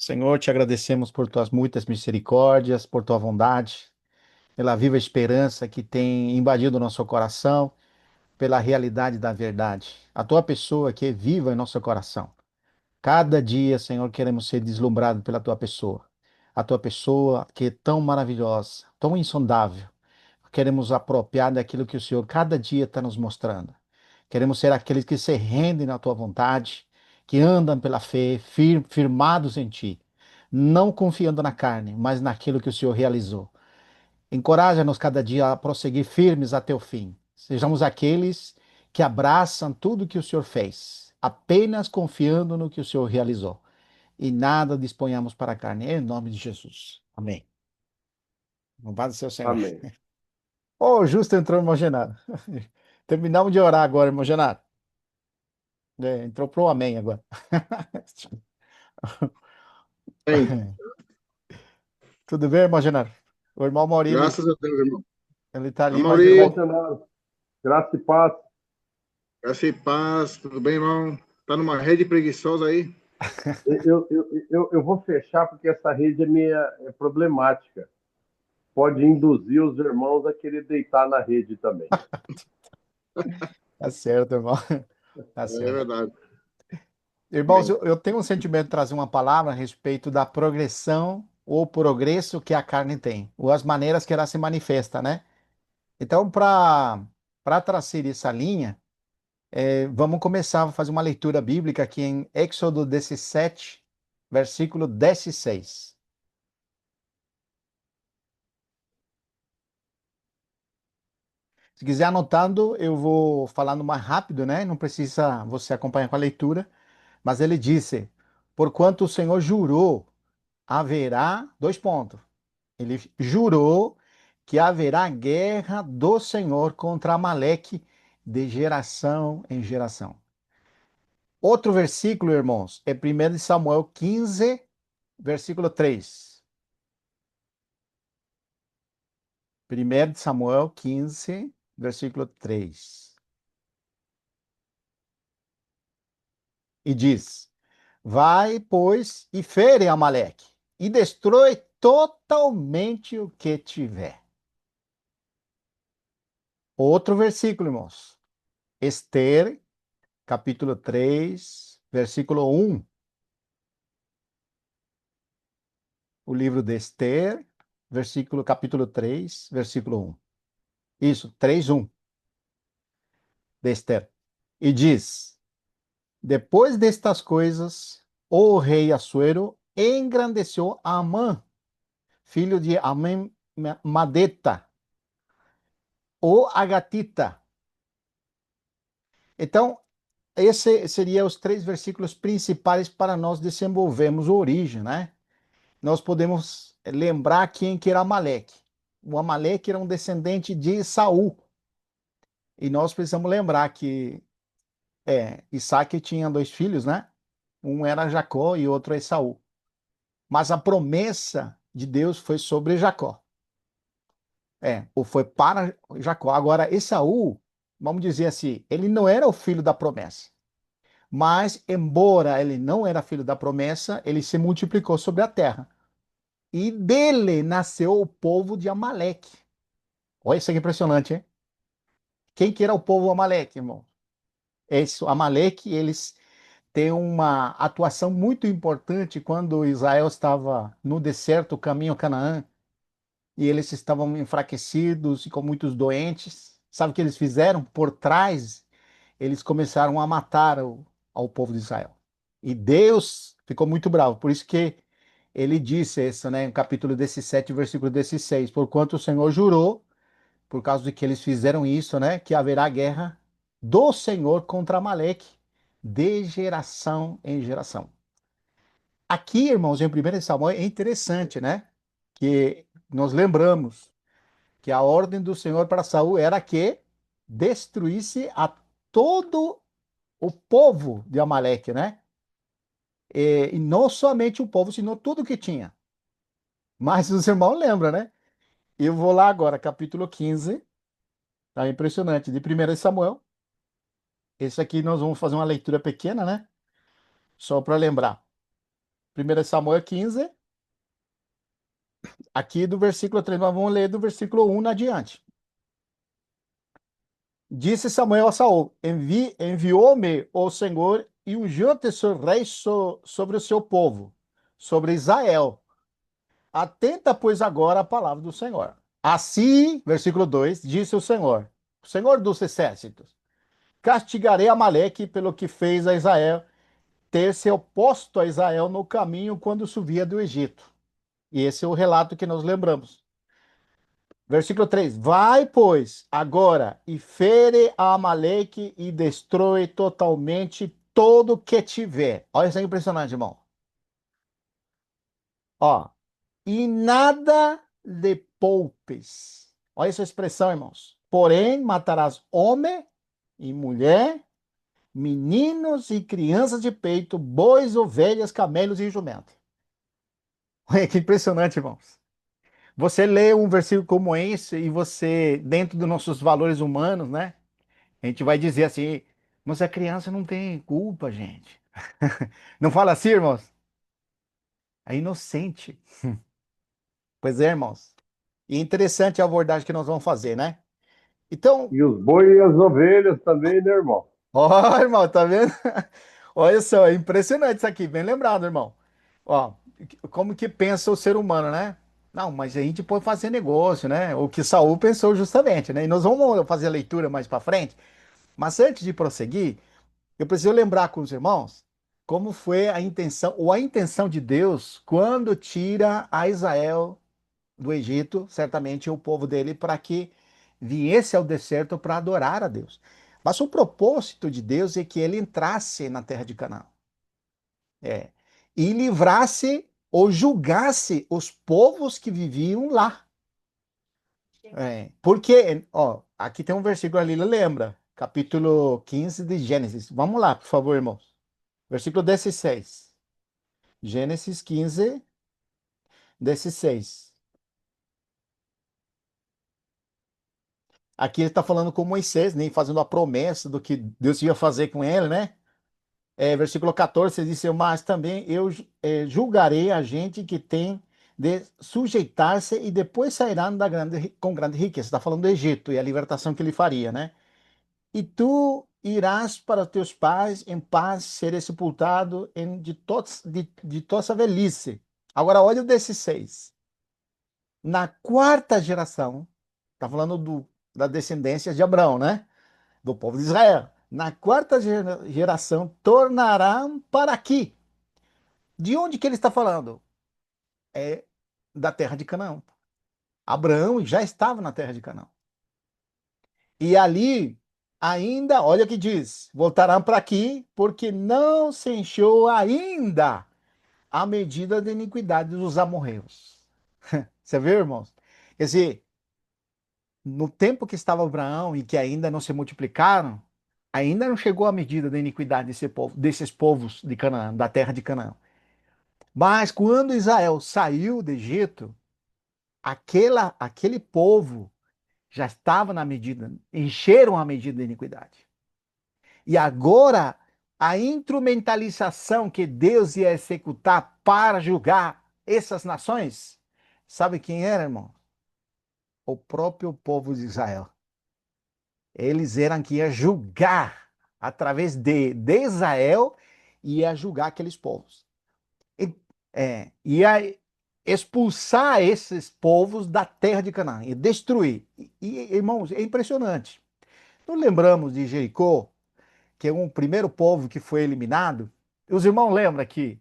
Senhor, te agradecemos por tuas muitas misericórdias, por tua bondade, pela viva esperança que tem invadido o nosso coração, pela realidade da verdade. A tua pessoa que é viva em nosso coração. Cada dia, Senhor, queremos ser deslumbrados pela tua pessoa. A tua pessoa que é tão maravilhosa, tão insondável. Queremos apropriar daquilo que o Senhor cada dia está nos mostrando. Queremos ser aqueles que se rendem na tua vontade, que andam pela fé, firmados em ti, não confiando na carne, mas naquilo que o Senhor realizou. Encoraja-nos cada dia a prosseguir firmes até o fim. Sejamos aqueles que abraçam tudo que o Senhor fez, apenas confiando no que o Senhor realizou. E nada disponhamos para a carne, em nome de Jesus. Amém. Louvado seja o Senhor. Amém. Ô, justo entrou, irmão Genaro. Terminamos de orar agora, irmão Genaro. Entrou pro amém agora. Bem, Tudo bem, irmão Genaro? O irmão Maurílio, graças a Deus, irmão. ele tá ali, mas ele Amaury, vai. irmão Senado, graça e paz. Graça e paz, tudo bem, irmão? Tá numa rede preguiçosa aí? Eu vou fechar porque essa rede é problemática. Pode induzir os irmãos a querer deitar na rede também. Tá certo, irmão. Tá É certo. verdade. Irmãos, Amém. eu tenho um sentimento de trazer uma palavra a respeito da progressão ou progresso que a carne tem, ou as maneiras que ela se manifesta, né? Então, para trazer essa linha, vamos começar a fazer uma leitura bíblica aqui em Êxodo 17, versículo 16. Se quiser anotando, eu vou falando mais rápido, né? Não precisa você acompanhar com a leitura. Mas ele disse: Porquanto o Senhor jurou, haverá, dois pontos. Ele jurou que haverá guerra do Senhor contra Amaleque de geração em geração. Outro versículo, irmãos, é 1 Samuel 15, versículo 3. 1 Samuel 15, versículo 3. E diz: Vai, pois, e fere Amaleque, e destrói totalmente o que tiver. Outro versículo, irmãos. Esther, capítulo 3, versículo 1. O livro de Esther, capítulo 3, versículo 1. Isso, 3, 1 de Esther. E diz: Depois destas coisas, o rei Assuero engrandeceu Amã, filho de Madeta, o Agatita. Então, esse seria os três versículos principais para nós desenvolvermos a origem, né? Nós podemos lembrar quem que era Amaleque. O Amaleque era um descendente de Saul. E nós precisamos lembrar que Isaac tinha dois filhos, né? Um era Jacó e outro é Esaú. Mas a promessa de Deus foi sobre Jacó. Ou foi para Jacó. Agora, Esaú, vamos dizer assim, ele não era o filho da promessa. Mas, embora ele não era filho da promessa, ele se multiplicou sobre a terra. E dele nasceu o povo de Amaleque. Olha isso aqui impressionante, hein? Quem que era o povo Amaleque, irmão? Esse Amaleque, eles têm uma atuação muito importante quando Israel estava no deserto, caminho a Canaã, e eles estavam enfraquecidos e com muitos doentes. Sabe o que eles fizeram? Por trás, eles começaram a matar ao povo de Israel. E Deus ficou muito bravo. Por isso que ele disse isso, né, no capítulo 17, versículo 16, porquanto o Senhor jurou, por causa de que eles fizeram isso, né? Que haverá guerra do Senhor contra Amaleque, de geração em geração. Aqui, irmãos, em 1 Samuel é interessante, né? Que nós lembramos que a ordem do Senhor para Saul era que destruísse a todo o povo de Amaleque, né? E não somente o povo, senão tudo que tinha. Mas os irmãos lembram, né? Eu vou lá agora, capítulo 15, tá impressionante, de 1 Samuel. Esse aqui nós vamos fazer uma leitura pequena, né? Só para lembrar. 1 Samuel 15, aqui do versículo 3, nós vamos ler do versículo 1 na diante. Disse Samuel a Saul: Enviou-me o Senhor e ungiu-te ser rei sobre o seu povo, sobre Israel. Atenta, pois, agora a palavra do Senhor. Assim, versículo 2, disse o Senhor dos exércitos: Castigarei Amaleque pelo que fez a Israel, ter se oposto a Israel no caminho quando subia do Egito. E esse é o relato que nós lembramos. Versículo 3: Vai, pois, agora e fere a Amaleque e destrói totalmente todo que tiver. Olha isso aí, impressionante, irmão. Ó, e nada lhe poupes. Olha essa expressão, irmãos. Porém, matarás homem e mulher, meninos e crianças de peito, bois, ovelhas, camelos e jumento. Olha que impressionante, irmãos. Você lê um versículo como esse e você, dentro dos nossos valores humanos, né? A gente vai dizer assim, mas a criança não tem culpa, gente. Não fala assim, irmãos? É inocente. Pois é, irmãos. E interessante a abordagem que nós vamos fazer, né? Então, E os bois e as ovelhas também, né, irmão? ó, irmão, tá vendo? Olha só, é impressionante isso aqui, bem lembrado, irmão. Ó, como que pensa o ser humano, né? Não, mas a gente pode fazer negócio, né? O que Saul pensou justamente, né? E nós vamos fazer a leitura mais para frente. Mas antes de prosseguir, eu preciso lembrar com os irmãos como foi a intenção, ou a intenção de Deus quando tira a Israel do Egito, certamente o povo dele, para que viesse ao deserto para adorar a Deus. Mas o propósito de Deus é que ele entrasse na terra de Canaã. É, e livrasse ou julgasse os povos que viviam lá. É, porque, ó, aqui tem um versículo ali, lembra? Capítulo 15 de Gênesis. Vamos lá, por favor, irmãos. Versículo 16. Gênesis 15, 16. Aqui ele está falando com Moisés, nem fazendo a promessa do que Deus ia fazer com ele, né? Versículo 14, ele disse, mas também eu julgarei a gente que tem de sujeitar-se e depois sairão com grande riqueza. Está falando do Egito e a libertação que ele faria, né? E tu irás para teus pais em paz, seres sepultado de toda essa velhice. Agora, olha o 16. Na quarta geração, está falando da descendência de Abraão, né? Do povo de Israel. Na quarta geração, tornarão para aqui. De onde que ele está falando? É da terra de Canaã. Abraão já estava na terra de Canaã. E ali, ainda, olha o que diz: voltarão para aqui, porque não se encheu ainda a medida da iniquidade dos amorreus. Você viu, irmãos? Quer dizer, no tempo que estava Abraão e que ainda não se multiplicaram, ainda não chegou a medida da iniquidade desses povos de Canaã, da terra de Canaã. Mas quando Israel saiu do Egito, aquele povo já estava na medida, encheram a medida da iniquidade. E agora, a instrumentalização que Deus ia executar para julgar essas nações, sabe quem era, irmão? O próprio povo de Israel. Eles eram que ia julgar através de Israel, ia julgar aqueles povos. E, ia expulsar esses povos da terra de Canaã, e destruir. Irmãos, é impressionante. Não lembramos de Jericó, que é um primeiro povo que foi eliminado? Os irmãos lembram aqui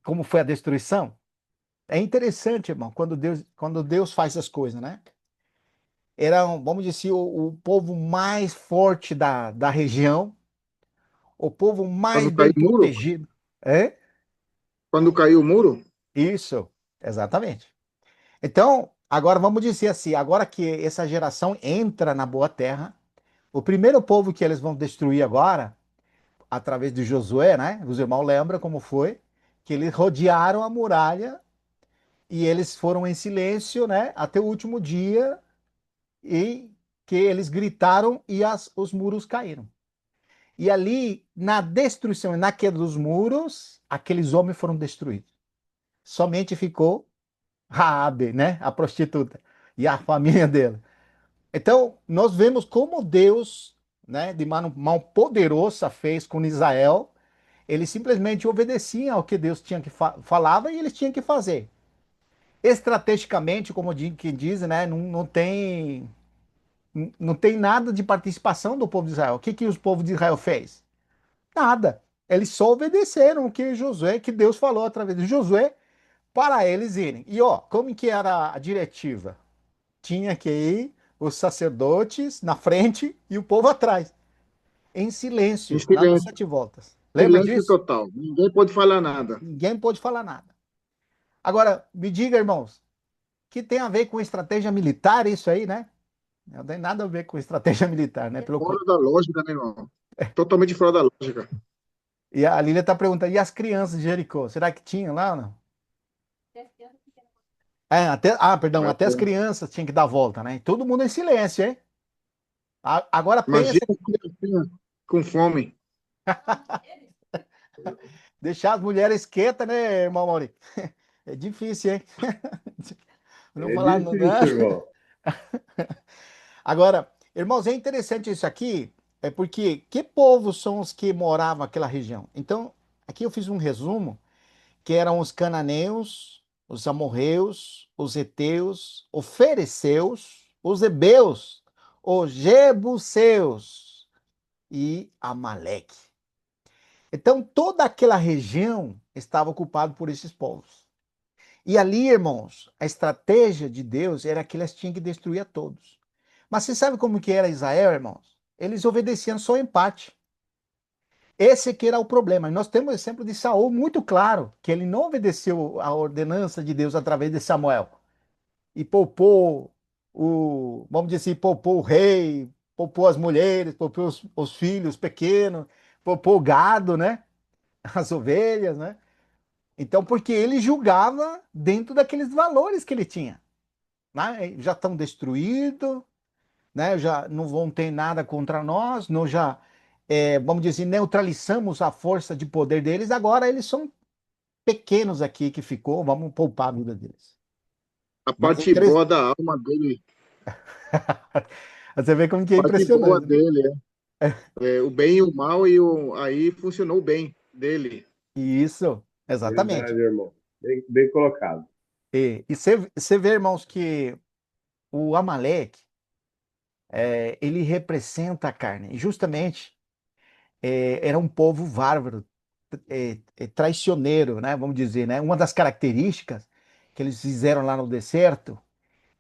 como foi a destruição? É interessante, irmão, quando Deus faz as coisas, né? Eram, vamos dizer, o povo mais forte da região, o povo mais Quando bem caiu o muro? protegido. É? Quando caiu o muro? Isso, exatamente. Então, agora vamos dizer assim, agora que essa geração entra na boa terra, o primeiro povo que eles vão destruir agora, através de Josué, né? Os irmãos lembram como foi, que eles rodearam a muralha e eles foram em silêncio, né? Até o último dia e que eles gritaram e os muros caíram. E ali, na destruição e na queda dos muros, aqueles homens foram destruídos. Somente ficou Raabe, né, a prostituta, e a família dela. Então, nós vemos como Deus, né, de mão poderosa fez com Israel. Eles simplesmente obedeciam ao que Deus tinha que falava e eles tinham que fazer. Estrategicamente, como que diz, né, não tem nada de participação do povo de Israel. O que que os povos de Israel fez? Nada. Eles só obedeceram o que Josué, que Deus falou através de Josué, para eles irem. E ó, como que era a diretiva? Tinha que ir os sacerdotes na frente e o povo atrás, em Em silêncio, lá nos silêncio, sete voltas. Lembra silêncio disso? total. Ninguém pode falar nada. Ninguém pôde falar nada. Agora, me diga, irmãos, que tem a ver com estratégia militar isso aí, né? Não tem nada a ver com estratégia militar, né? Fora da lógica, né, irmão? Totalmente fora da lógica. E a Lília está perguntando, e as crianças de Jericó? Será que tinham lá ou não? Perdão, até as Até- crianças tinham que dar a volta, né? E todo mundo em silêncio, hein? Agora Imagina pensa, as criancinhas com fome. deixar as mulheres quietas, né, irmão Maurício? É difícil, hein? Não É falar nada. difícil, irmão. Agora, irmãos, é interessante isso aqui, é porque que povos são os que moravam naquela região? Então, aqui eu fiz um resumo, que eram os cananeus, os amorreus, os heteus, os fereceus, os hebeus, os jebuseus e Amaleque. Então, toda aquela região estava ocupada por esses povos. E ali, irmãos, a estratégia de Deus era que eles tinham que destruir a todos. Mas você sabe como que era Israel, irmãos? Eles obedeciam só em parte. Esse que era o problema. E nós temos o exemplo de Saul muito claro, que ele não obedeceu a ordenança de Deus através de Samuel. E poupou vamos dizer assim, poupou o rei, poupou as mulheres, poupou os filhos pequenos, poupou o gado, né? As ovelhas, né? Então, porque ele julgava dentro daqueles valores que ele tinha, né? Já estão destruídos, né? Já não vão ter nada contra nós, nós já, vamos dizer, assim, neutralizamos a força de poder deles, agora eles são pequenos aqui que ficou, vamos poupar a vida deles. A Mas é parte interessante. boa da alma dele, Você vê como que é a parte boa impressionante, né? dele, o bem e o mal, aí funcionou bem dele. Isso, exatamente. Verdade, irmão. Bem colocado. E você vê, irmãos, que o Amaleque, ele representa a carne. E justamente era um povo bárbaro, traicioneiro, né? Vamos dizer, né? Uma das características que eles fizeram lá no deserto,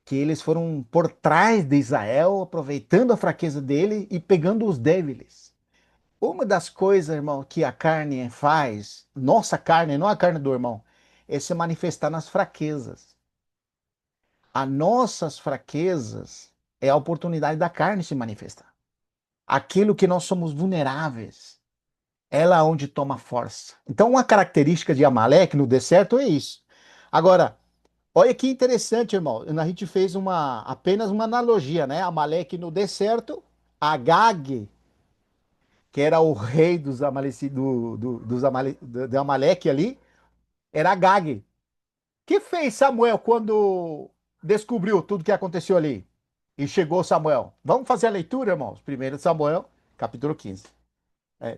que eles foram por trás de Israel, aproveitando a fraqueza dele e pegando os débiles. Uma das coisas, irmão, que a carne faz, nossa carne, não a carne do irmão, é se manifestar nas fraquezas. As nossas fraquezas é a oportunidade da carne se manifestar. Aquilo que nós somos vulneráveis, ela é onde toma força. Então, uma característica de Amaleque no deserto é isso. Agora, olha que interessante, irmão. A gente fez apenas uma analogia, né? Amaleque no deserto, Agag, que era o rei dos Amaleci, do Amaleque ali, era Agag. Que fez Samuel quando descobriu tudo que aconteceu ali? E chegou Samuel. Vamos fazer a leitura, irmãos? Primeiro Samuel, capítulo 15.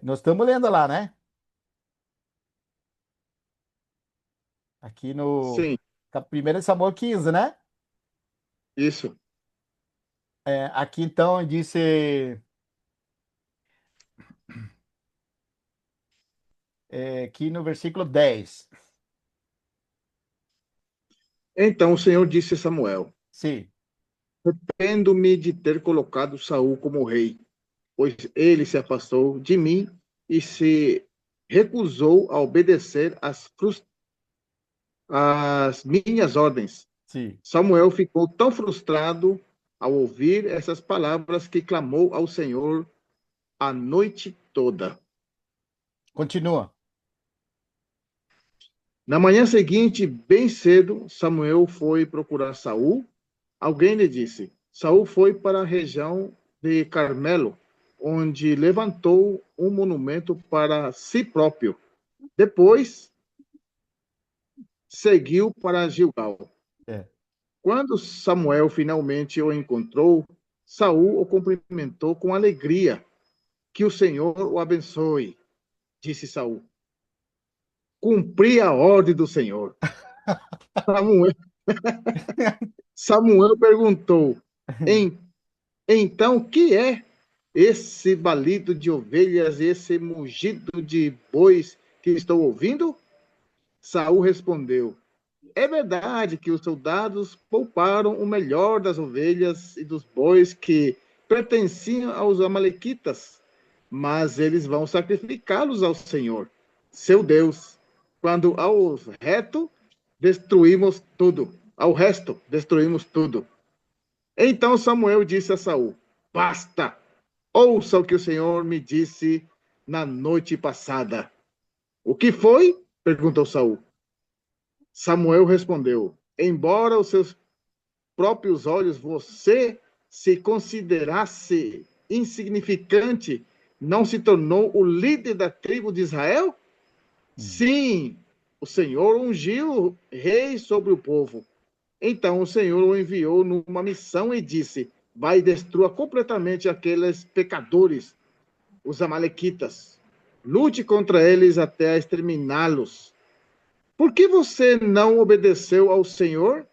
Nós estamos lendo lá, né? Aqui no Sim, 1 Samuel 15, né? isso. Aqui então disse, aqui no versículo 10. Então o Senhor disse a Samuel: Sim, arrependo-me de ter colocado Saul como rei, pois ele se afastou de mim e se recusou a obedecer às minhas ordens. sim. Samuel ficou tão frustrado ao ouvir essas palavras que clamou ao Senhor a noite toda. Continua. Na manhã seguinte, bem cedo, Samuel foi procurar Saul. Alguém lhe disse: Saul foi para a região de Carmelo. onde levantou um monumento para si próprio. Depois, seguiu para Gilgal. É. Quando Samuel finalmente o encontrou, Saul o cumprimentou com alegria. Que o Senhor o abençoe, disse Saul. Cumpri a ordem do Senhor. Samuel, Samuel perguntou: então, o que é esse balido de ovelhas, esse mugido de bois que estou ouvindo? Saul respondeu: é verdade que os soldados pouparam o melhor das ovelhas e dos bois que pertenciam aos amalequitas, mas eles vão sacrificá-los ao Senhor, seu Deus. Quando ao resto destruímos tudo. Então Samuel disse a Saul: basta, ouça o que o Senhor me disse na noite passada. O que foi? Perguntou Saul. Samuel respondeu: embora os seus próprios olhos você se considerasse insignificante, não se tornou o líder da tribo de Israel? Sim, o Senhor ungiu rei sobre o povo. Então o Senhor o enviou numa missão e disse: vai e destrua completamente aqueles pecadores, os amalequitas. Lute contra eles até exterminá-los. Por que você não obedeceu ao Senhor?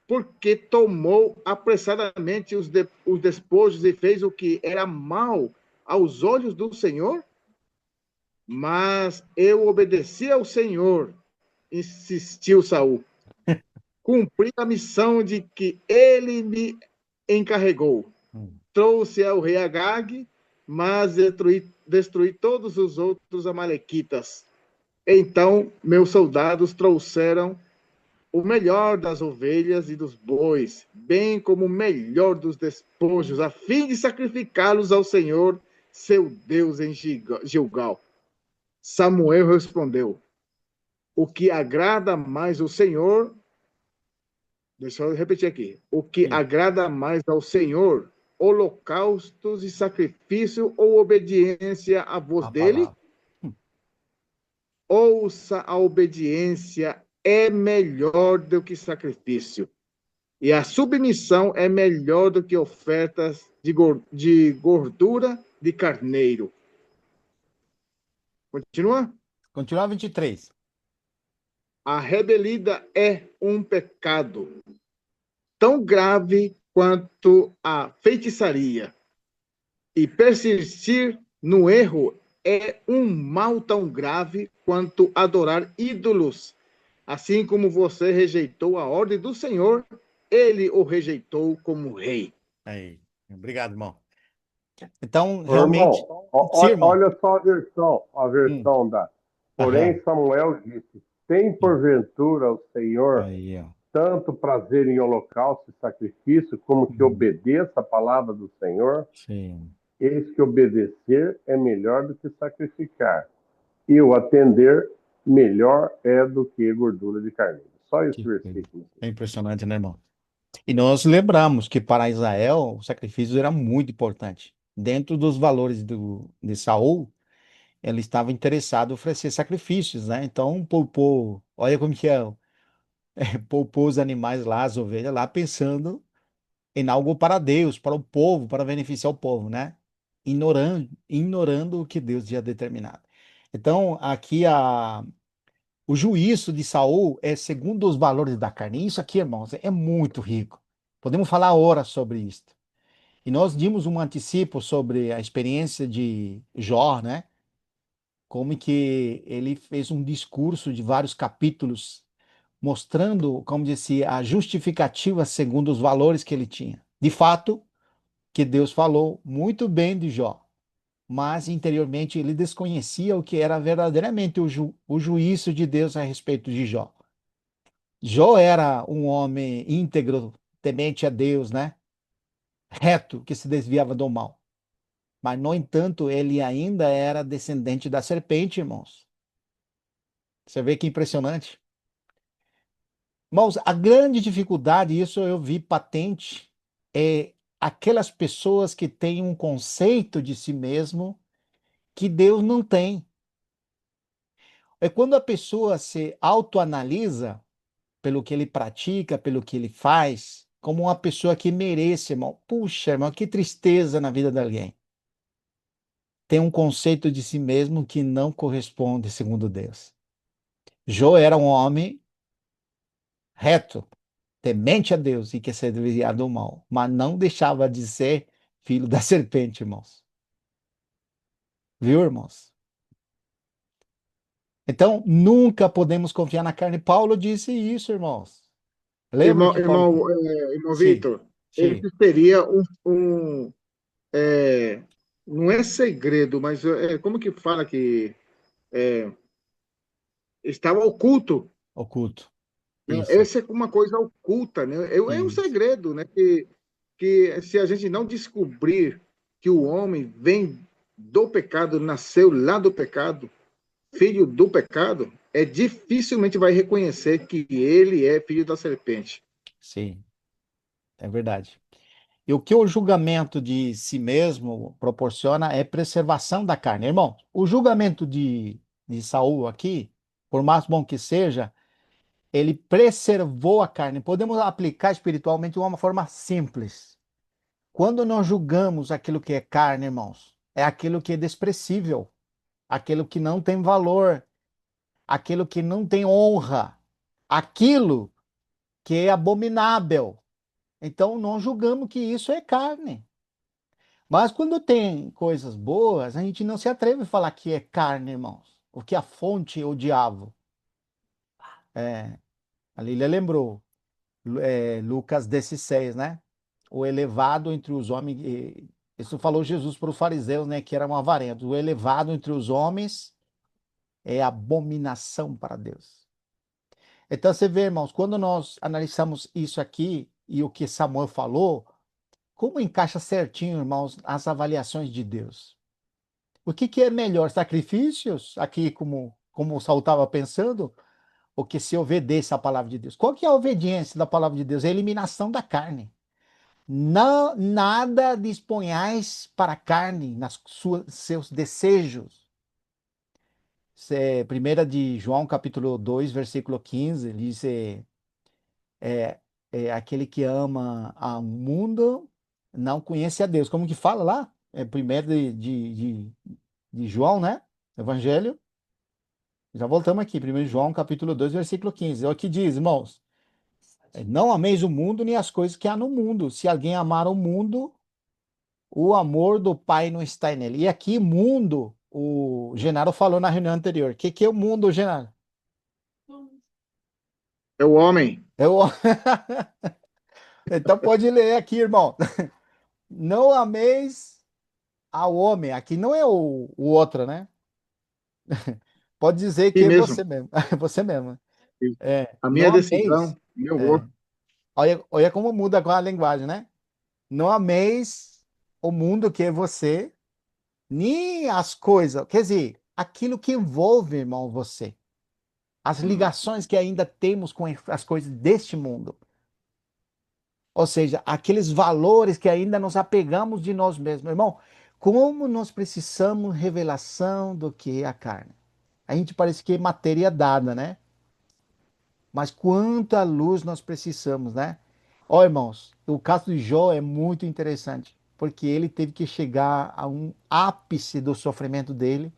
Porque tomou apressadamente os despojos e fez o que era mal aos olhos do Senhor? Mas eu obedeci ao Senhor, insistiu Saul. Cumpri a missão de que ele me encarregou. Trouxe ao rei Agag, mas destruí todos os outros amalequitas. Então meus soldados trouxeram o melhor das ovelhas e dos bois, bem como o melhor dos despojos, a fim de sacrificá-los ao Senhor, seu Deus, em Gilgal. Samuel respondeu: o que agrada mais o Senhor, deixa eu repetir aqui, o que Sim. agrada mais ao Senhor, holocaustos e sacrifício ou obediência à voz A dele? palavra. Ouça, a obediência é melhor do que sacrifício, e a submissão é melhor do que ofertas de gordura de carneiro. Continua? Continua 23. A rebelida é um pecado tão grave quanto a feitiçaria, e persistir no erro é um mal tão grave quanto adorar ídolos. Assim como você rejeitou a ordem do Senhor, ele o rejeitou como rei. Aí. Obrigado, irmão. Então, Ô, irmão, realmente, sim, irmão. olha só a Hum. versão da. Porém, Aham. Samuel disse: tem porventura o Senhor Aí, ó. tanto prazer em holocausto e sacrifício, como que Hum. obedeça a palavra do Senhor? Sim. Eis que obedecer é melhor do que sacrificar, e o atender melhor é do que gordura de carneiro. Só esse Que coisa. versículo. É impressionante, né, irmão? E nós lembramos que para Israel o sacrifício era muito importante. Dentro dos valores de Saul, ele estava interessado em oferecer sacrifícios, né? Então, poupou, olha como que é, poupou os animais lá, as ovelhas lá, pensando em algo para Deus, para o povo, para beneficiar o povo, né? Ignorando o que Deus tinha determinado. Então, aqui o juízo de Saul é segundo os valores da carne. Isso aqui, irmãos, é muito rico. Podemos falar horas sobre isso. E nós dimos um antecipo sobre a experiência de Jó, né? Como que ele fez um discurso de vários capítulos mostrando, como disse, a justificativa segundo os valores que ele tinha. De fato, que Deus falou muito bem de Jó, mas interiormente ele desconhecia o que era verdadeiramente o juízo de Deus a respeito de Jó. Jó era um homem íntegro, temente a Deus, né? Reto, que se desviava do mal. Mas, no entanto, ele ainda era descendente da serpente, irmãos. Você vê que impressionante. Irmãos, a grande dificuldade, isso eu vi patente, é aquelas pessoas que têm um conceito de si mesmo que Deus não tem. É quando a pessoa se autoanalisa pelo que ele pratica, pelo que ele faz, como uma pessoa que merece, irmão. Puxa, irmão, que tristeza na vida de alguém. Tem um conceito de si mesmo que não corresponde segundo Deus. Jó era um homem reto, temente a Deus e que se desviar do mal, mas não deixava de ser filho da serpente, irmãos. Viu, irmãos? Então, nunca podemos confiar na carne. Paulo disse isso, irmãos. Lembra Irmão, que Paulo. irmão Sim, Vitor, esse sim, seria é, não é segredo, mas como que fala que estava oculto, oculto. né? Isso, Essa é uma coisa oculta, né? É um isso. segredo, né? Que se a gente não descobrir que o homem vem do pecado, nasceu lá do pecado, filho do pecado, dificilmente vai reconhecer que ele é filho da serpente. Sim, é verdade. E o que o julgamento de si mesmo proporciona é preservação da carne. Irmão, o julgamento de Saul aqui, por mais bom que seja, ele preservou a carne. Podemos aplicar espiritualmente de uma forma simples. Quando nós julgamos aquilo que é carne, irmãos, é aquilo que é desprezível, aquilo que não tem valor, aquilo que não tem honra, aquilo que é abominável. Então, nós julgamos que isso é carne. Mas quando tem coisas boas, a gente não se atreve a falar que é carne, irmãos. Porque a fonte é o diabo. É, a Lília lembrou, Lucas 16, né? O elevado entre os homens. Isso falou Jesus para os fariseus, né? Que era um avarento. O elevado entre os homens é abominação para Deus. Então você vê, irmãos, quando nós analisamos isso aqui e o que Samuel falou, como encaixa certinho, irmãos, as avaliações de Deus? O que que é melhor, sacrifícios, aqui como o Saul estava pensando, ou que se obedece à palavra de Deus? Qual que é a obediência da palavra de Deus? É a eliminação da carne. Não, nada disponhais para a carne, seus desejos. Isso é 1 de João, capítulo 2, versículo 15, ele diz, é, é aquele que ama ao mundo, não conhece a Deus. Como que fala lá? É 1 de João, né? Evangelho. Já voltamos aqui, 1 João, capítulo 2, versículo 15. É o que diz, irmãos. Não ameis o mundo nem as coisas que há no mundo. Se alguém amar o mundo, o amor do Pai não está nele. E aqui, mundo, o Genaro falou na reunião anterior. O que é o mundo, Genaro? É o homem. É o... Então pode ler aqui, irmão. Não ameis ao homem. Aqui não é o outro, né? Pode dizer E que é mesmo. você mesmo. É você mesmo. É, A não minha decisão, ameis. meu É. gosto. Olha como muda com a linguagem, né? Não ameis o mundo que é você, nem as coisas, quer dizer, aquilo que envolve, irmão, você. As ligações que ainda temos com as coisas deste mundo. Ou seja, aqueles valores que ainda nos apegamos de nós mesmos. Irmão, como nós precisamos revelação do que é a carne. A gente parece que é matéria dada, né? Mas quanta luz nós precisamos, né? Ó, irmãos, o caso de Jó é muito interessante, porque ele teve que chegar a um ápice do sofrimento dele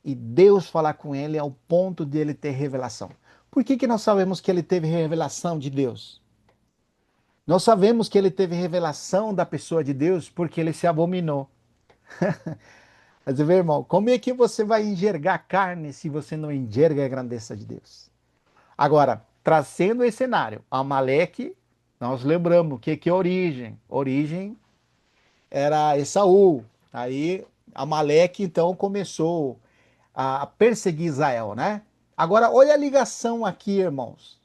e Deus falar com ele ao ponto de ele ter revelação. Por que que nós sabemos que ele teve revelação de Deus? Nós sabemos que ele teve revelação da pessoa de Deus porque ele se abominou. Mas, meu irmão, como é que você vai enxergar a carne se você não enxerga a grandeza de Deus? Agora, trazendo esse cenário, Amaleque, nós lembramos o que que é origem. Origem era Esaú. Aí Amaleque então começou a perseguir Israel, né? Agora, olha a ligação aqui, irmãos.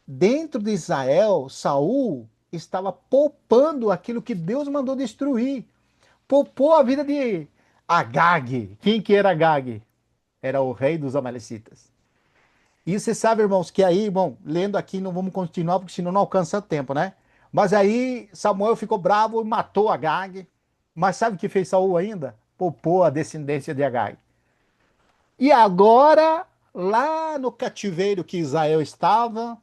Dentro de Israel, Saul estava poupando aquilo que Deus mandou destruir. Poupou a vida de Agag. Quem que era Agag? Era o rei dos Amalecitas. E você sabe, irmãos, que aí, bom, lendo aqui não vamos continuar, porque senão não alcança tempo, né? Mas aí Samuel ficou bravo e matou Agag. Mas sabe o que fez Saul ainda? Poupou a descendência de Agag. E agora, lá no cativeiro que Israel estava,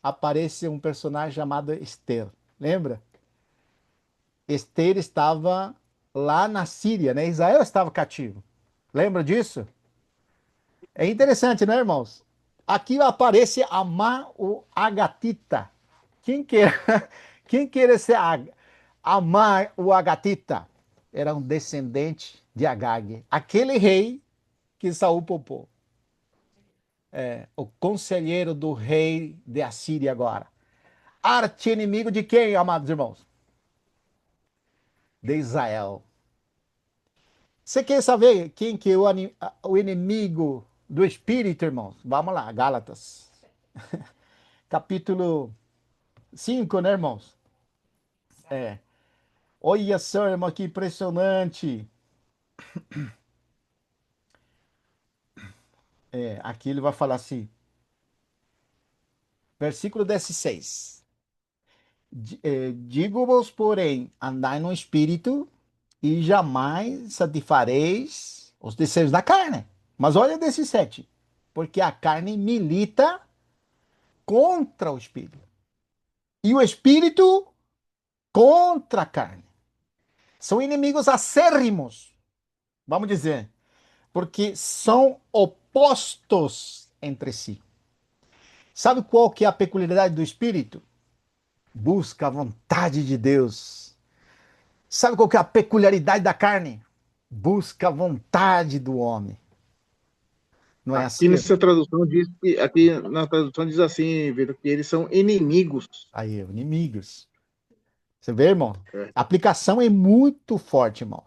aparece um personagem chamado Esther. Lembra? Esther estava lá na Síria, né? Israel estava cativo. Lembra disso? É interessante, né, irmãos? Aqui aparece Amar o Agatita. Quem que era, quem que era esse Amar o Agatita? Era um descendente de Agag, aquele rei que Saul poupou. O conselheiro do rei de Assíria agora. Arqui-inimigo de quem, amados irmãos? De Israel. Você quer saber quem que é o inimigo do espírito, irmãos? Vamos lá, Gálatas, capítulo 5, né, irmãos? É. Olha só, irmão, que impressionante. Aqui ele vai falar assim, versículo 16. Digo-vos, porém, andai no espírito e jamais satisfareis os desejos da carne. Mas olha 17. Porque a carne milita contra o espírito. E o espírito contra a carne. São inimigos acérrimos, vamos dizer, porque são opostos entre si. Sabe qual que é a peculiaridade do espírito? Busca a vontade de Deus. Sabe qual que é a peculiaridade da carne? Busca a vontade do homem. Não é Aqui assim? nessa tradução diz que, aqui na tradução diz assim, Vitor, que eles são inimigos. Aí, inimigos. Você vê, irmão? É. A aplicação é muito forte, irmão.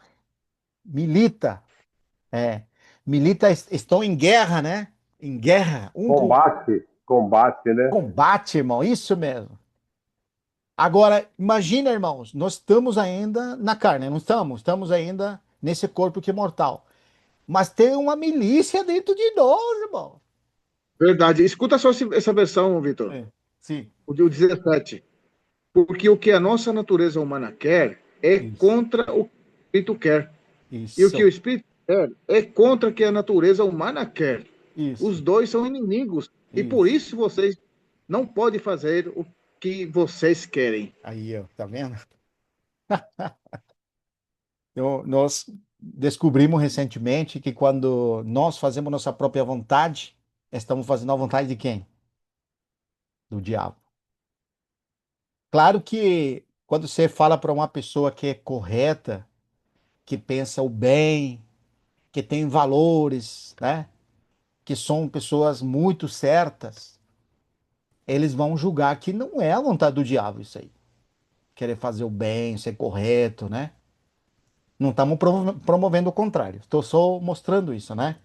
Milita, é. Milita, estão em guerra, né? Em guerra, um com Combate, combate, né? combate, irmão. Isso mesmo. Agora, imagina, irmãos, nós estamos ainda na carne, não estamos? Estamos ainda nesse corpo que é mortal. Mas tem uma milícia dentro de nós, irmão. Verdade. Escuta só essa versão, Vitor. É, sim, O de 17. Porque o que a nossa natureza humana quer é isso, contra o que o Espírito quer. E o que o isso, Espírito quer é contra o que a natureza humana quer. Os isso, dois são inimigos. E por isso. isso vocês não podem fazer o que vocês querem. Aí, ó, tá vendo? Nós descobrimos recentemente que quando nós fazemos nossa própria vontade, estamos fazendo a vontade de quem? Do diabo. Claro que quando você fala para uma pessoa que é correta, que pensa o bem, que tem valores, né? Que são pessoas muito certas, eles vão julgar que não é a vontade do diabo isso aí. Querer fazer o bem, ser correto, né? Não estamos promovendo o contrário. Estou só mostrando isso, né?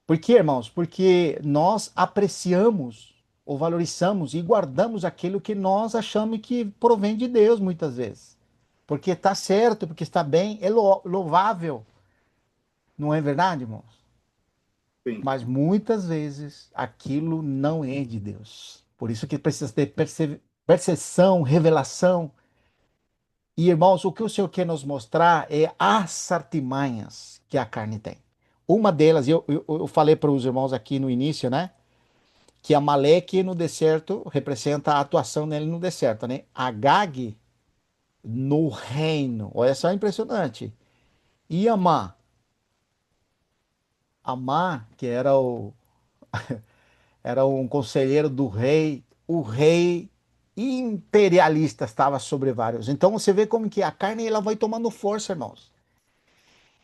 Por quê, irmãos? Porque nós apreciamos ou valorizamos e guardamos aquilo que nós achamos que provém de Deus muitas vezes. Porque está certo, porque está bem, é louvável. Não é verdade, irmãos? Sim. Mas muitas vezes aquilo não é de Deus. Por isso que precisa ter percepção, revelação. E, irmãos, o que o Senhor quer nos mostrar é as artimanhas que a carne tem. Uma delas, eu falei para os irmãos aqui no início, né? Que Amaleque no deserto representa a atuação dele no deserto, né? Agag no reino. Olha só, impressionante. E Amá, que era um conselheiro do rei, o rei imperialista estava sobre vários. Então você vê como que a carne ela vai tomando força, irmãos.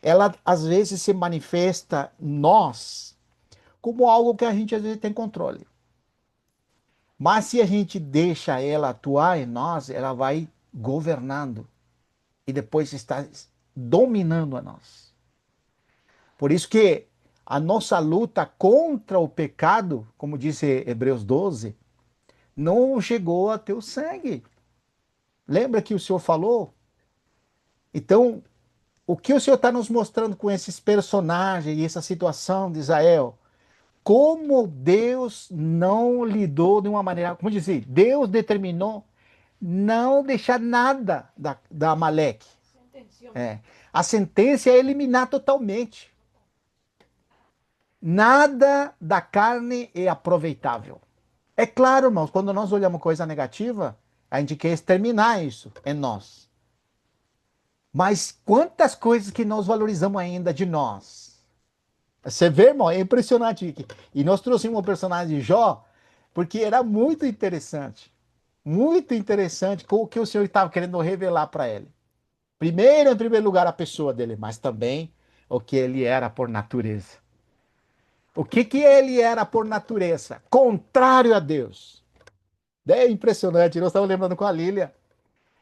Ela às vezes se manifesta em nós como algo que a gente às vezes tem controle. Mas se a gente deixa ela atuar em nós, ela vai governando e depois está dominando a nós. Por isso que a nossa luta contra o pecado, como disse Hebreus 12, não chegou a teu sangue. Lembra que o Senhor falou? Então, o que o Senhor está nos mostrando com esses personagens e essa situação de Israel? como Deus não lidou de uma maneira, como dizer, Deus determinou não deixar nada da Amaleque. É. A sentença é eliminar totalmente. Nada da carne é aproveitável. É claro, irmãos, quando nós olhamos coisa negativa, a gente quer exterminar isso em nós. Mas quantas coisas que nós valorizamos ainda de nós? Você vê, irmão, é impressionante. E nós trouxemos um personagem de Jó, porque era muito interessante. Muito interessante com o que o Senhor estava querendo revelar para ele. Primeiro, em primeiro lugar, a pessoa dele, mas também o que ele era por natureza. O que que ele era por natureza? Contrário a Deus. É impressionante. Nós estamos lembrando com a Lília.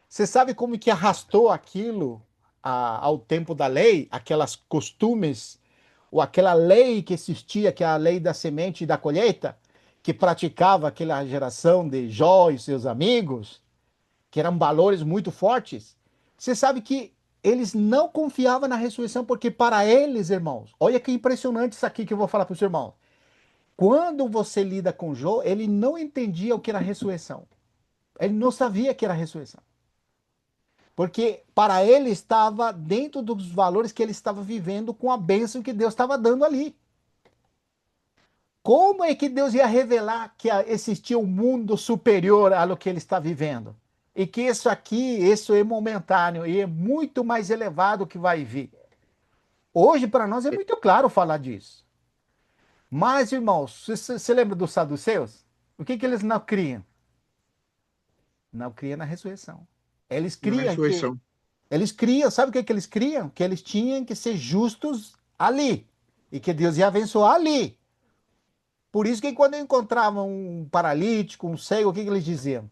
Você sabe como que arrastou aquilo ao tempo da lei, aquelas costumes, ou aquela lei que existia, que é a lei da semente e da colheita, que praticava aquela geração de Jó e seus amigos, que eram valores muito fortes. Você sabe que eles não confiavam na ressurreição, porque para eles, irmãos, olha que impressionante isso aqui que eu vou falar para os irmãos. Quando você lida com Jó, ele não entendia o que era ressurreição. Ele não sabia que era ressurreição. Porque para ele estava dentro dos valores que ele estava vivendo com a bênção que Deus estava dando ali. Como é que Deus ia revelar que existia um mundo superior ao que ele está vivendo? E que isso aqui, isso é momentâneo e é muito mais elevado que vai vir. Hoje, para nós, é muito claro falar disso. Mas, irmãos, você lembra dos saduceus? O que eles não criam? Não criam na ressurreição. Eles Na criam que ressurreição. Eles criam, sabe o que que eles criam? Que eles tinham que ser justos ali. E que Deus ia abençoar ali. Por isso que quando encontravam um paralítico, um cego, o que que eles diziam?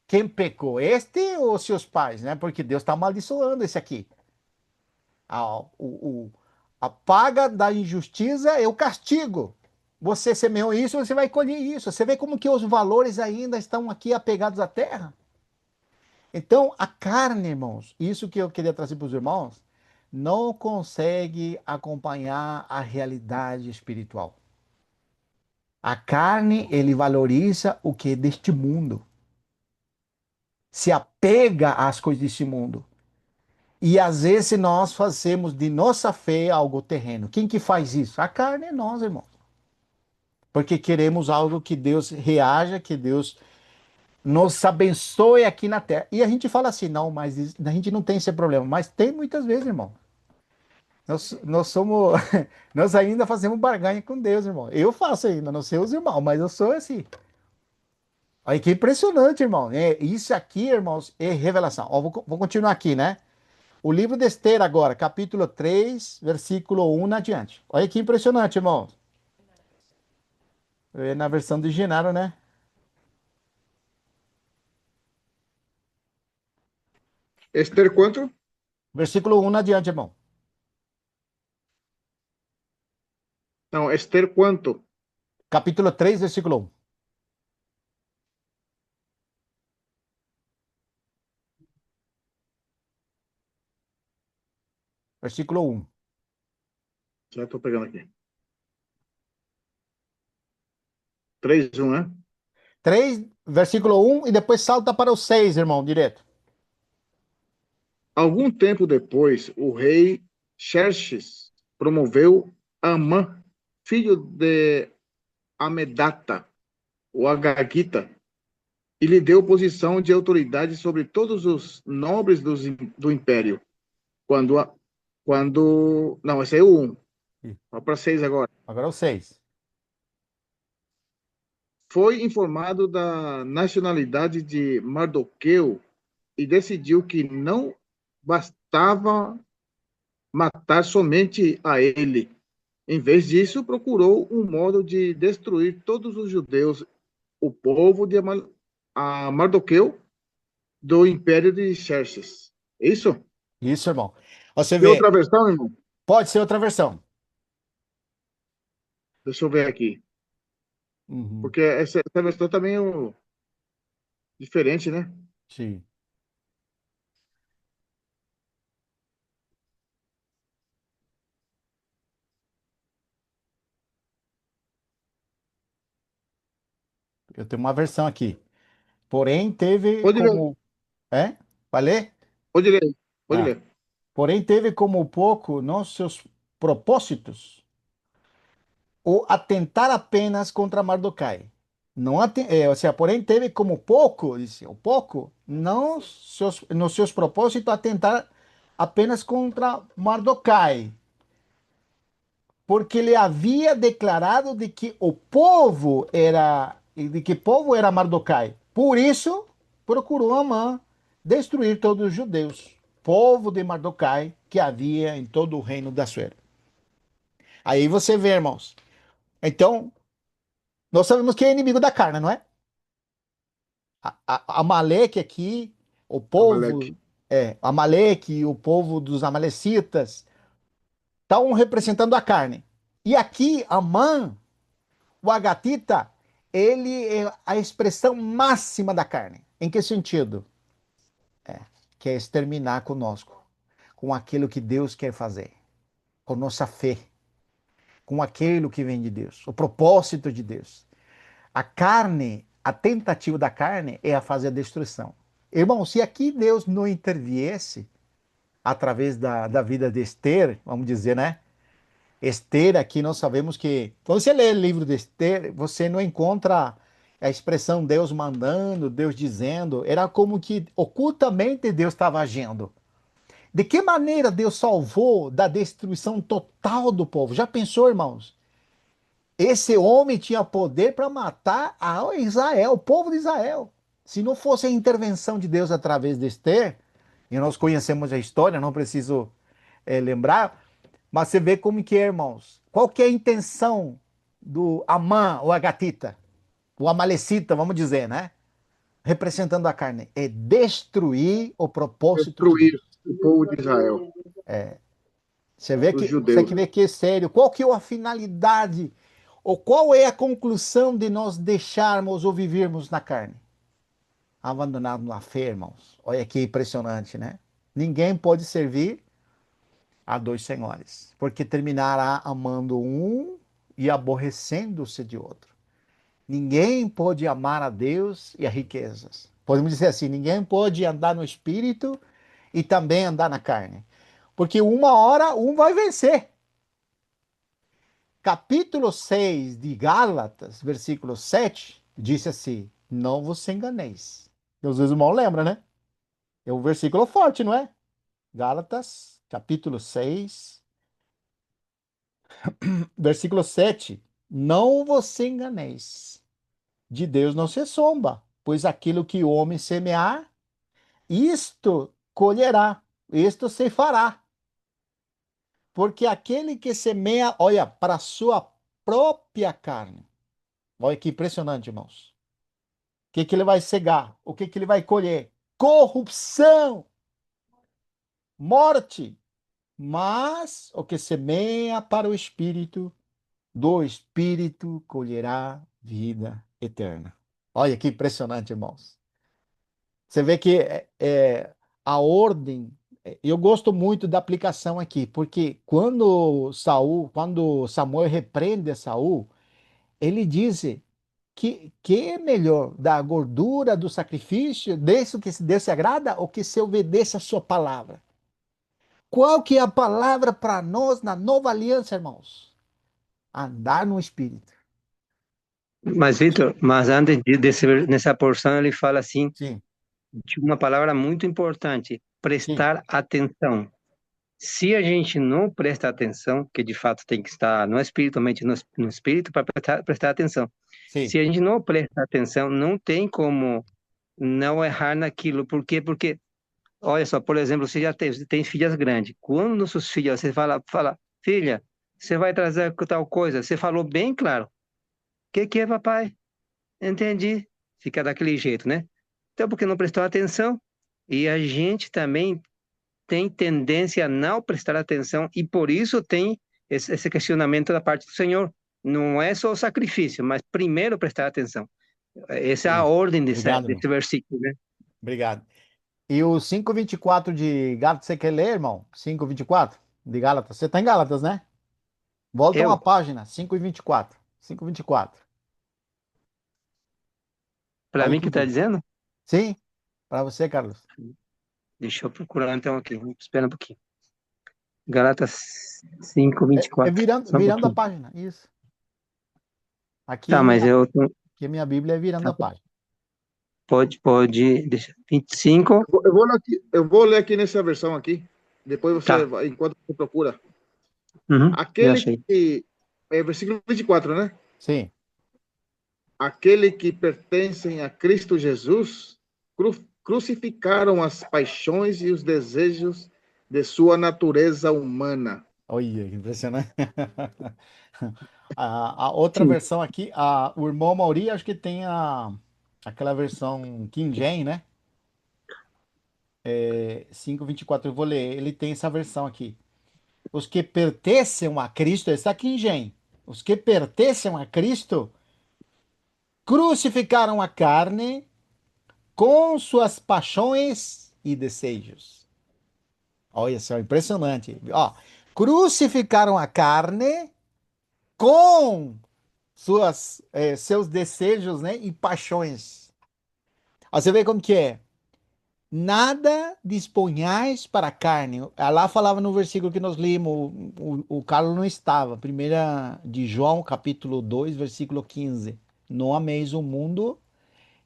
Quem pecou? Este ou seus pais, né? Porque Deus está amaldiçoando esse aqui. A paga da injustiça é o castigo. Você semeou isso, você vai colher isso. Você vê como que os valores ainda estão aqui apegados à terra? Então, a carne, irmãos, isso que eu queria trazer para os irmãos, não consegue acompanhar a realidade espiritual. A carne, ele valoriza o que é deste mundo, se apega às coisas deste mundo. E às vezes nós fazemos de nossa fé algo terreno. Quem que faz isso? A carne é nós, irmãos. Porque queremos algo que Deus reaja, que Deus nos abençoe aqui na terra. E a gente fala assim, não, mas a gente não tem esse problema. Mas tem muitas vezes, irmão. Nós somos, nós ainda fazemos barganha com Deus, irmão. Eu faço ainda, não sei os irmãos, mas eu sou assim. Olha que impressionante, irmão. Isso aqui, irmãos, é revelação. Ó, vou continuar aqui, né? O livro de Esther agora, capítulo 3, versículo 1 adiante. Olha que impressionante, irmãos. É na versão de Genaro, né? Esther, quanto? Versículo 1 adiante, irmão. Não, Esther, quanto? Capítulo 3, versículo 1. Versículo 1. Já estou pegando aqui. 3:1, né? 3, versículo 1 e depois salta para o 6, irmão, direto. Algum tempo depois, o rei Xerxes promoveu Amã, filho de Amedata, o Agagita, e lhe deu posição de autoridade sobre todos os nobres do império. Quando, não, esse é o 1. Vamos para 6 agora. Agora é o 6. Foi informado da nacionalidade de Mardoqueu e decidiu que não bastava matar somente a ele. Em vez disso, procurou um modo de destruir todos os judeus, o povo de a Mardoqueu do império de Xerxes. Isso? Isso, irmão. Você E vê, outra versão, irmão? pode ser outra versão. Deixa eu ver aqui. Uhum, Porque essa versão também é diferente, né? sim. Eu tenho uma versão aqui. Porém, teve Pode ler, como. É? Vai ler? pode ler, pode Ah. ler. Porém, teve como pouco nos seus propósitos o atentar apenas contra Mardokai. Não ou seja, porém, teve como pouco, disse, o pouco, não nos seus propósitos atentar apenas contra Mardokai, porque ele havia declarado de que povo era Mardokai. Por isso, procurou Amã destruir todos os judeus, povo de Mardokai que havia em todo o reino da Suera. Aí você vê, irmãos. Então, nós sabemos que é inimigo da carne, não é? Amaleque aqui, o Amaleque. povo, Amaleque, o povo dos amalecitas, estão representando a carne. E aqui, Amã, o agatita, ele é a expressão máxima da carne. Em que sentido? Que é exterminar conosco, com aquilo que Deus quer fazer, com nossa fé, com aquilo que vem de Deus, o propósito de Deus. A carne, a tentativa da carne é a fazer a destruição. Irmão, se aqui Deus não interviesse através da vida de Esther, vamos dizer, né? Esther, aqui nós sabemos que, quando você lê o livro de Esther, você não encontra a expressão Deus mandando, Deus dizendo, era como que ocultamente Deus estava agindo. De que maneira Deus salvou da destruição total do povo? Já pensou, irmãos? Esse homem tinha poder para matar a Israel, o povo de Israel. Se não fosse a intervenção de Deus através de Esther, e nós conhecemos a história, não preciso lembrar, mas você vê como que é, irmãos. Qual que é a intenção do Amã, o Agatita, o Amalecita, vamos dizer, né? Representando a carne, é destruir o propósito de Destruir Deus. o povo de Israel, Você vê os que, você judeus. que vê que é sério. Qual que é a finalidade? Ou qual é a conclusão de nós deixarmos ou vivermos na carne? Abandonado na fé, irmãos. Olha que impressionante, né? Ninguém pode servir a dois senhores, porque terminará amando um e aborrecendo-se de outro. Ninguém pode amar a Deus e as riquezas. Podemos dizer assim: ninguém pode andar no espírito e também andar na carne, porque uma hora um vai vencer. Capítulo 6 de Gálatas, versículo 7, disse assim: não vos enganeis. Deus, os irmãos lembram, né? É um versículo forte, não é? Gálatas, capítulo 6, versículo 7. Não vos enganeis. De Deus não se zomba, pois aquilo que o homem semear, isto colherá, isto se fará. Porque aquele que semeia, olha, para a sua própria carne. Olha que impressionante, irmãos. O que que ele vai cegar? O que que ele vai colher? Corrupção, morte. Mas o que semeia para o espírito, do espírito colherá vida eterna. Olha que impressionante, irmãos. Você vê que a ordem. Eu gosto muito da aplicação aqui, porque quando Samuel repreende Saul, ele diz que é melhor dar a gordura do sacrifício, desse que Deus se agrada, ou que se obedeça a sua palavra? Qual que é a palavra para nós na nova aliança, irmãos? Andar no Espírito. Mas, Vitor, mas nessa porção ele fala assim, Sim, de uma palavra muito importante, sim, prestar atenção. Se a gente não presta atenção, que de fato tem que estar no espiritualmente no espírito para prestar atenção. sim. Se a gente não presta atenção, não tem como não errar naquilo. Por quê? Porque, olha só, por exemplo, você já tem filhas grandes. Quando nossos filhos, você fala, filha, você vai trazer tal coisa. Você falou bem claro. O que é, papai? Entendi. Fica daquele jeito, né? Então, porque não prestou atenção. E a gente também tem tendência a não prestar atenção e por isso tem esse questionamento da parte do Senhor. Não é só o sacrifício, mas primeiro prestar atenção. Essa é a Isso. ordem Obrigado, irmão. desse versículo, né? Obrigado. E o 5:24 de Gálatas, você quer ler, irmão? 5:24 de Gálatas. Você está em Gálatas, né? Volta uma Eu, página. 5:24. 5:24. Para Olha mim que que está bom. dizendo? Sim, para você, Carlos. Deixa eu procurar então aqui. Espera um pouquinho. Galatas 5, É 24. virando, Só um virando a pouquinho. página. Isso. Tá, mas eu. Aqui a minha Bíblia é virando Tá, a página. pode. Deixa. 25. Eu vou ler aqui nessa versão aqui. Depois você, Tá. enquanto você procura. Uhum, já Aquele achei. que. É versículo 24, né? Sim. Aquele que pertencem a Cristo Jesus crucificaram as paixões e os desejos de sua natureza humana. Olha, que impressionante. A outra Sim. versão aqui, o irmão Mauri, acho que tem aquela versão King James, né? 5:24, eu vou ler. Ele tem essa versão aqui. Os que pertencem a Cristo, esse aqui em James. Os que pertencem a Cristo crucificaram a carne com suas paixões e desejos. Olha só, impressionante. Ó, crucificaram a carne com seus desejos, né, e paixões. Ó, você vê como que é. Nada disponhais para a carne. Lá falava no versículo que nós lemos, o Carlos não estava. Primeira de João, capítulo 2, versículo 15. Não ameis o mundo,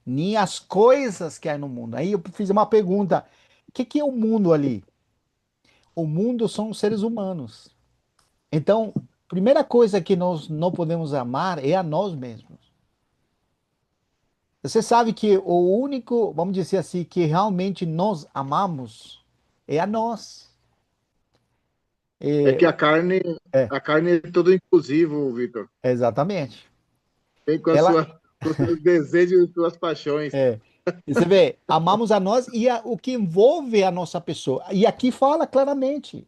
nem as coisas que há no mundo. Aí eu fiz uma pergunta. O que é o mundo ali? O mundo são os seres humanos. Então, primeira coisa que nós não podemos amar é a nós mesmos. Você sabe que o único, vamos dizer assim, que realmente nós amamos é a nós. É É, que é, a carne é tudo inclusivo, Vitor. exatamente. Vem Ela com os seus desejos e suas paixões. é. E você vê, amamos a nós e o que envolve a nossa pessoa. E aqui fala claramente,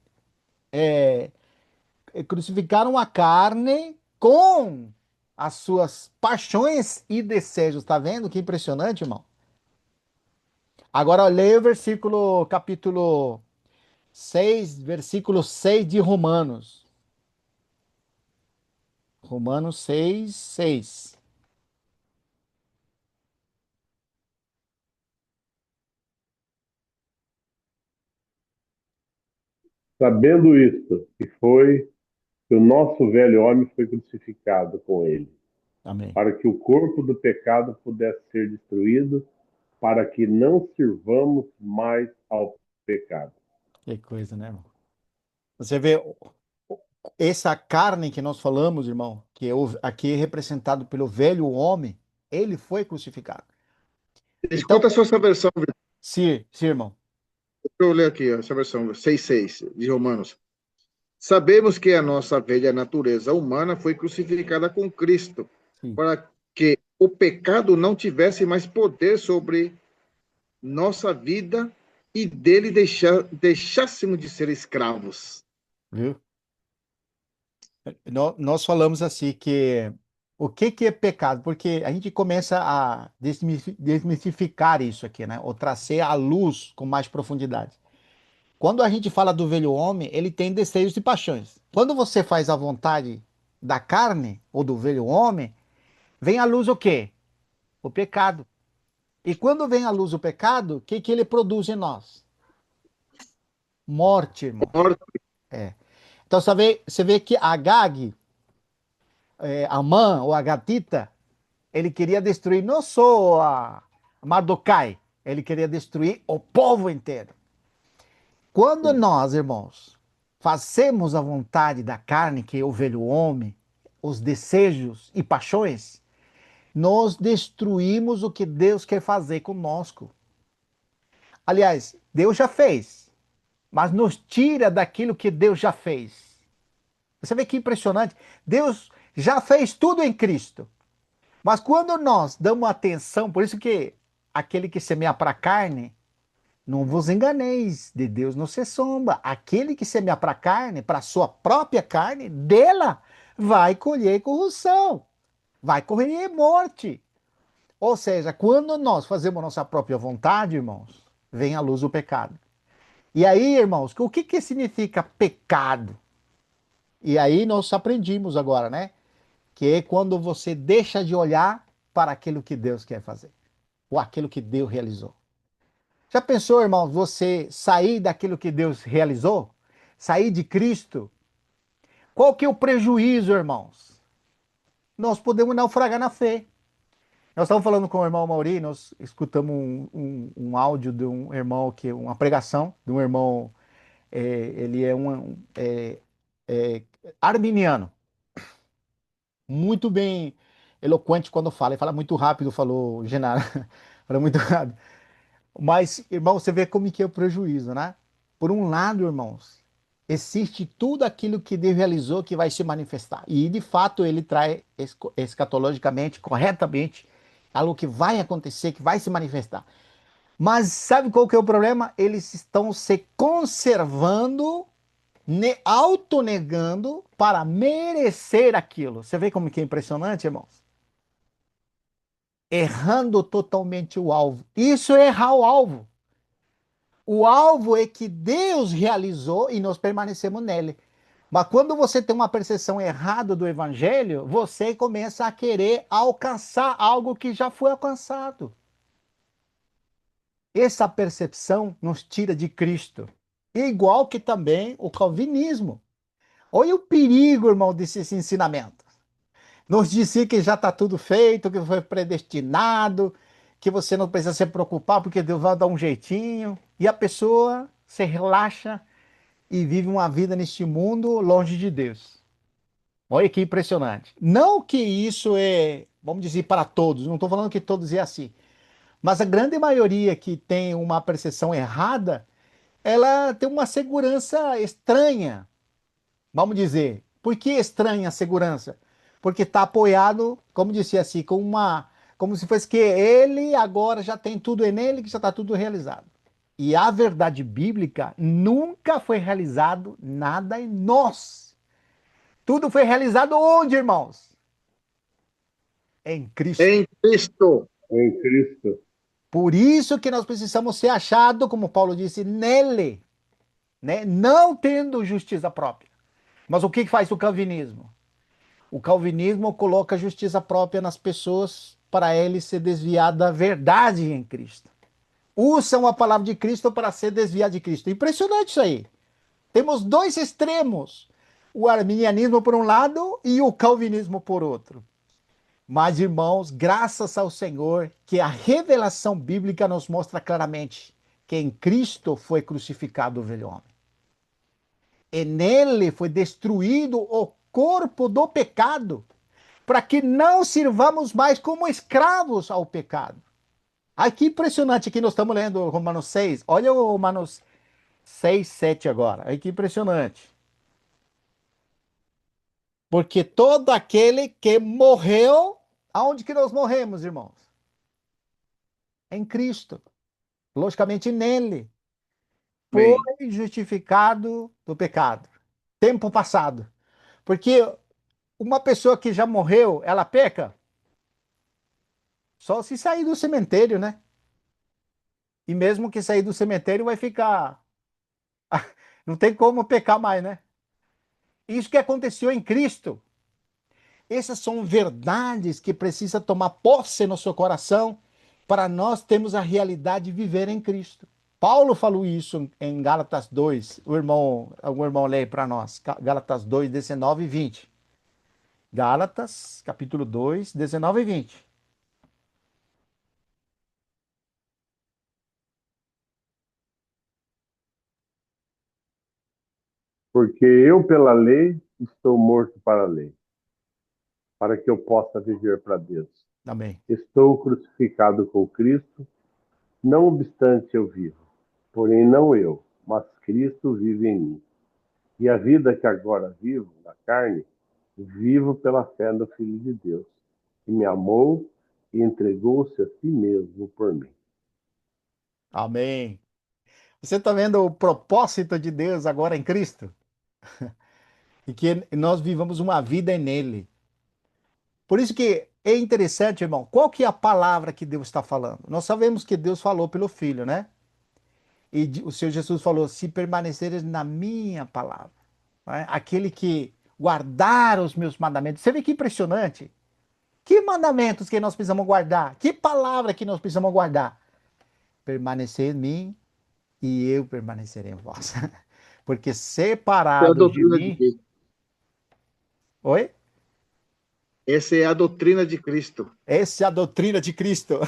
crucificaram a carne com as suas paixões e desejos. Tá vendo que impressionante, irmão? Agora leia o versículo, capítulo 6, versículo 6 de Romanos. Romanos 6, 6. Sabendo isto, que o nosso velho homem foi crucificado com ele, Amém. para que o corpo do pecado pudesse ser destruído, para que não sirvamos mais ao pecado. Que coisa, né, irmão? Você vê, essa carne que nós falamos, irmão, que aqui é representado pelo velho homem, ele foi crucificado. Escuta Então, só essa versão, Vitor. sim, sim, irmão. Deixa eu ler aqui essa versão, 6:6 de Romanos. Sabemos que a nossa velha natureza humana foi crucificada com Cristo, Sim, para que o pecado não tivesse mais poder sobre nossa vida e dele deixássemos de ser escravos. viu? Nós falamos assim que o que é pecado? Porque a gente começa a desmistificar isso aqui, né? Ou trazer à luz com mais profundidade. Quando a gente fala do velho homem, ele tem desejos e paixões. Quando você faz a vontade da carne ou do velho homem, vem à luz o quê? O pecado. E quando vem à luz o pecado, o que ele produz em nós? Morte, irmãos. Morte, É. Então você vê que Agag, Amã ou a Gatita, ele queria destruir não só a Mardokai, ele queria destruir o povo inteiro. Quando nós, irmãos, fazemos a vontade da carne, que é o velho homem, os desejos e paixões, nós destruímos o que Deus quer fazer conosco. Aliás, Deus já fez, mas nos tira daquilo que Deus já fez. Você vê que impressionante? Deus já fez tudo em Cristo. Mas quando nós damos atenção, por isso que aquele que semeia para a carne, não vos enganeis, de Deus não se sombra. Aquele que semeia para a carne, para a sua própria carne, dela vai colher corrupção, vai colher morte. Ou seja, quando nós fazemos nossa própria vontade, irmãos, vem à luz o pecado. E aí, irmãos, o que significa pecado? E aí nós aprendimos agora, né? Que é quando você deixa de olhar para aquilo que Deus quer fazer. ou aquilo que Deus realizou? Já pensou, irmãos, você sair daquilo que Deus realizou? Sair de Cristo? Qual que é o prejuízo, irmãos? Nós podemos naufragar na fé. Nós estávamos falando com o irmão Mauri, nós escutamos um áudio de um irmão, uma pregação de um irmão, ele é é, arminiano, muito bem eloquente quando fala, ele fala muito rápido, falou Genaro, fala muito rápido. Mas, irmão, você vê como que é o prejuízo, né? Por um lado, irmãos, existe tudo aquilo que Deus realizou que vai se manifestar. E, de fato, ele traz escatologicamente, corretamente, algo que vai acontecer, que vai se manifestar. Mas sabe qual que é o problema? Eles estão se conservando, autonegando para merecer aquilo. Você vê como que é impressionante, irmãos? Errando totalmente o alvo. Isso é errar o alvo. O alvo é que Deus realizou e nós permanecemos nele. Mas quando você tem uma percepção errada do evangelho, você começa a querer alcançar algo que já foi alcançado. Essa percepção nos tira de Cristo. Igual que também o calvinismo. Olha o perigo, irmão, desses ensinamentos. Nos dizer que já está tudo feito, que foi predestinado, que você não precisa se preocupar porque Deus vai dar um jeitinho. E a pessoa se relaxa e vive uma vida neste mundo longe de Deus. Olha que impressionante. Não que isso é, vamos dizer, para todos, não estou falando que todos é assim, mas a grande maioria que tem uma percepção errada, ela tem uma segurança estranha, vamos dizer. Por que estranha a segurança? Porque está apoiado, como disse assim, como se fosse que ele agora já tem tudo nele, que já está tudo realizado. E a verdade bíblica nunca foi realizado nada em nós. Tudo foi realizado onde, irmãos? Em Cristo. Em Cristo. Em Cristo. Por isso que nós precisamos ser achados, como Paulo disse, nele, né? Não tendo justiça própria. Mas o que faz o calvinismo? O calvinismo coloca justiça própria nas pessoas para ele se desviar da verdade em Cristo. Usam a palavra de Cristo para se desviar de Cristo. Impressionante isso aí. Temos dois extremos: o arminianismo por um lado e o calvinismo por outro. Mas, irmãos, graças ao Senhor, que a revelação bíblica nos mostra claramente que em Cristo foi crucificado o velho homem. E nele foi destruído o corpo do pecado, para que não sirvamos mais como escravos ao pecado. Ai, que impressionante que nós estamos lendo Romanos 6. Olha o Romanos 6, 7 agora. Ai, que impressionante. Porque todo aquele que morreu, aonde que nós morremos, irmãos? Em Cristo. Logicamente nele. Foi Amém. justificado do pecado. Tempo passado. Porque uma pessoa que já morreu, ela peca? Só se sair do cemitério, né? E mesmo que sair do cemitério, vai ficar. Não tem como pecar mais, né? Isso que aconteceu em Cristo. Essas são verdades que precisa tomar posse no seu coração para nós termos a realidade de viver em Cristo. Paulo falou isso em Gálatas 2. Algum irmão lê para nós. Gálatas 2, 19 e 20. Gálatas, capítulo 2, 19 e 20. Porque eu, pela lei, estou morto para a lei, para que eu possa viver para Deus. Amém. Estou crucificado com Cristo, não obstante eu vivo. Porém, não eu, mas Cristo vive em mim. E a vida que agora vivo, na carne, vivo pela fé no Filho de Deus, que me amou e entregou-se a si mesmo por mim. Amém. Você está vendo o propósito de Deus agora em Cristo? E que nós vivamos uma vida nele. Por isso que é interessante, irmão, qual que é a palavra que Deus está falando? Nós sabemos que Deus falou pelo Filho, né? E o Senhor Jesus falou: se permaneceres na minha palavra, né? Aquele que guardar os meus mandamentos. Você vê que impressionante. Que mandamentos que nós precisamos guardar? Que palavra que nós precisamos guardar? Permanecer em mim e eu permanecerei em vós. Porque Essa é a separados de doutrina de mim. Cristo. Oi? Essa é a doutrina de Cristo. Essa é a doutrina de Cristo.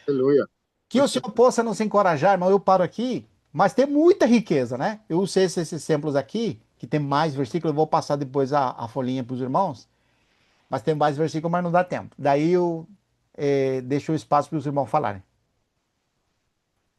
Aleluia. Que o Senhor possa nos encorajar, irmão. Eu paro aqui, mas tem muita riqueza, né? Eu usei esses exemplos aqui, que tem mais versículos. Eu vou passar depois a folhinha para os irmãos, mas tem mais versículos, mas não dá tempo. Daí eu deixo o espaço para os irmãos falarem.